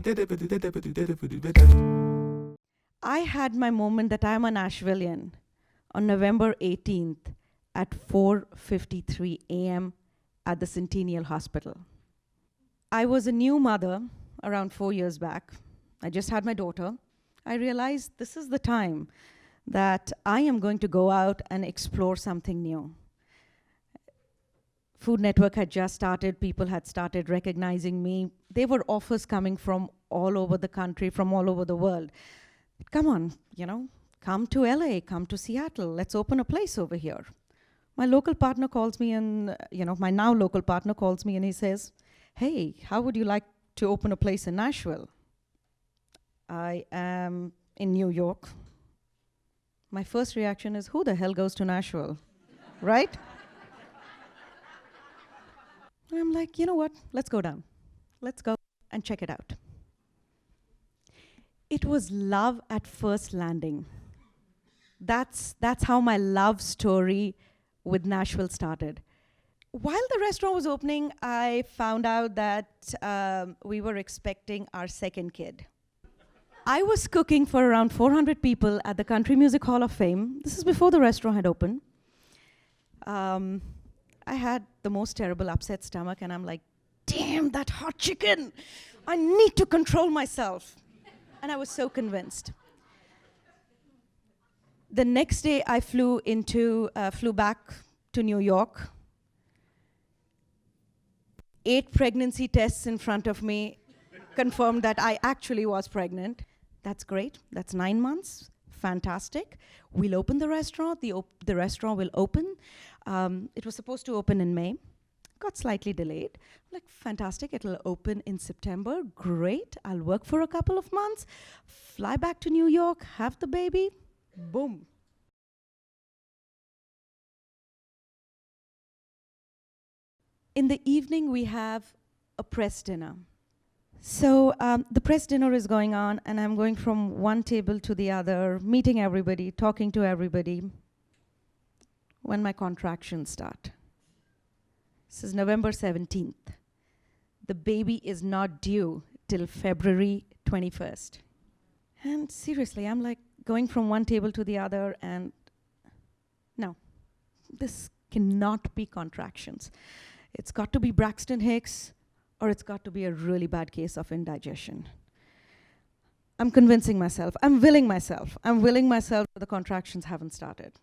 I had my moment that I'm a Nashvilleian on November 18th at 4:53 a.m. at the Centennial Hospital. I was a new mother around 4 years back. I just had my daughter. I realized this is the time that I am going to go out and explore something new. Food Network had just started, people had started recognizing me. There were offers coming from all over the country, from all over the world. Come on, come to LA, come to Seattle, let's open a place over here. My local partner calls me and, my now local partner calls me and he says, hey, how would you like to open a place in Nashville? I am in New York. My first reaction is, who the hell goes to Nashville, right? And I'm like, you know what, let's go down. Let's go and check it out. It was love at first landing. That's how my love story with Nashville started. While the restaurant was opening, I found out that we were expecting our second kid. I was cooking for around 400 people at the Country Music Hall of Fame. This is before the restaurant had opened. I had the most terrible upset stomach, and I'm like, damn, that hot chicken! I need to control myself. And I was so convinced. The next day, I flew back to New York. 8 pregnancy tests in front of me confirmed that I actually was pregnant. That's great. That's 9 months. Fantastic. We'll open the restaurant. The restaurant will open. It was supposed to open in May. Got slightly delayed. Like, fantastic. It'll open in September. Great. I'll work for a couple of months, fly back to New York, have the baby. Boom. In the evening, we have a press dinner. So the press dinner is going on, and I'm going from one table to the other, meeting everybody, talking to everybody, when my contractions start. This is November 17th. The baby is not due till February 21st. And seriously, I'm like going from one table to the other, and no, this cannot be contractions. It's got to be Braxton Hicks, or it's got to be a really bad case of indigestion. I'm convincing myself, I'm willing myself that the contractions haven't started.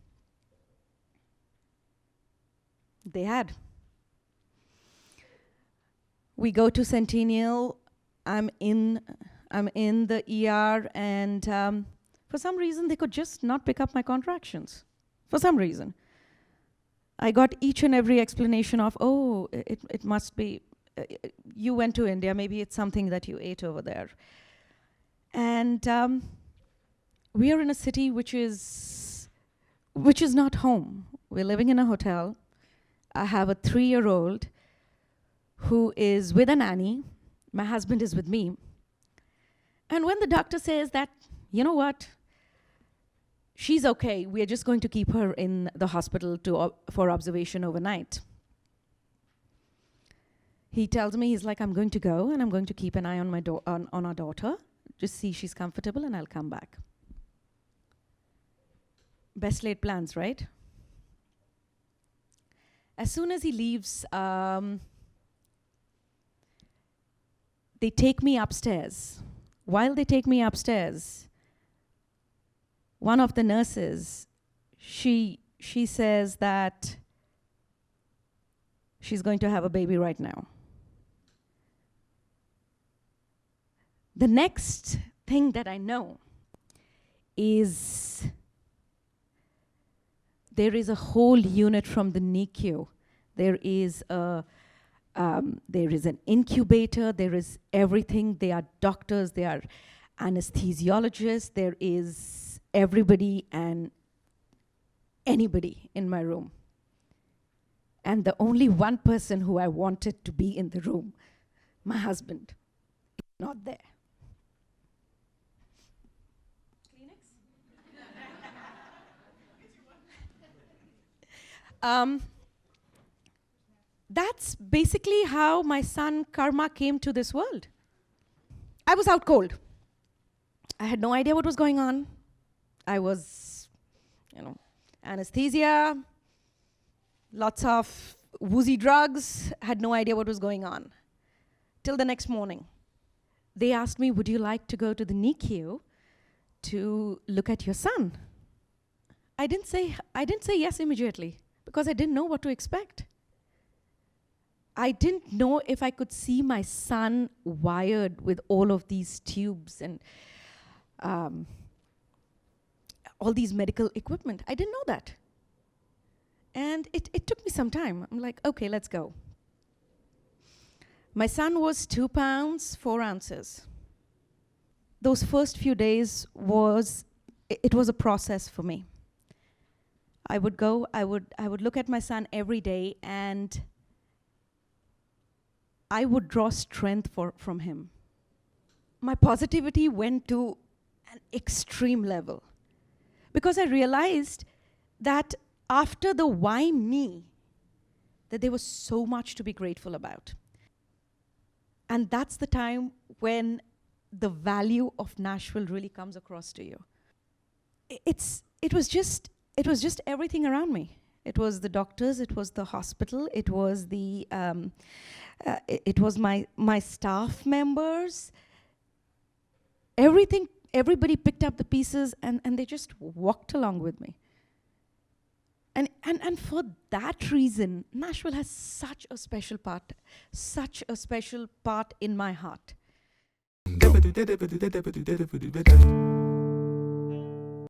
They had. We go to Centennial, I'm in the ER, and for some reason they could just not pick up my contractions. For some reason. I got each and every explanation of, oh, it must be, you went to India, maybe it's something that you ate over there. And we are in a city which is not home. We're living in a hotel. I have a 3-year-old who is with a nanny. My husband is with me. And when the doctor says that, you know what, she's okay, we're just going to keep her in the hospital for observation overnight. He tells me, he's like, I'm going to go and I'm going to keep an eye on on our daughter, just see she's comfortable, and I'll come back. Best laid plans, right? As soon as he leaves, they take me upstairs. While they take me upstairs, one of the nurses, she says that she's going to have a baby right now. The next thing that I know is there is a whole unit from the NICU. There is an incubator, there is everything. There are doctors, there are anesthesiologists, there is everybody and anybody in my room. And the only one person who I wanted to be in the room, my husband, is not there. That's basically how my son Karma came to this world. I was out cold. I had no idea what was going on. I was, anesthesia, lots of woozy drugs, had no idea what was going on. Till the next morning. They asked me, would you like to go to the NICU to look at your son? I didn't say yes immediately because I didn't know what to expect. I didn't know if I could see my son wired with all of these tubes and all these medical equipment. I didn't know that. And it took me some time. I'm like, okay, let's go. My son was 2 pounds, 4 ounces. Those first few days was a process for me. I would go, I would look at my son every day, and I would draw strength from him. My positivity went to an extreme level because I realized that after the why me, that there was so much to be grateful about. And that's the time when the value of Nashville really comes across to you. It was just everything around me. It was the doctors, it was the hospital, it was my staff members. Everybody picked up the pieces and they just walked along with me. And for that reason, Nashville has such a special part in my heart.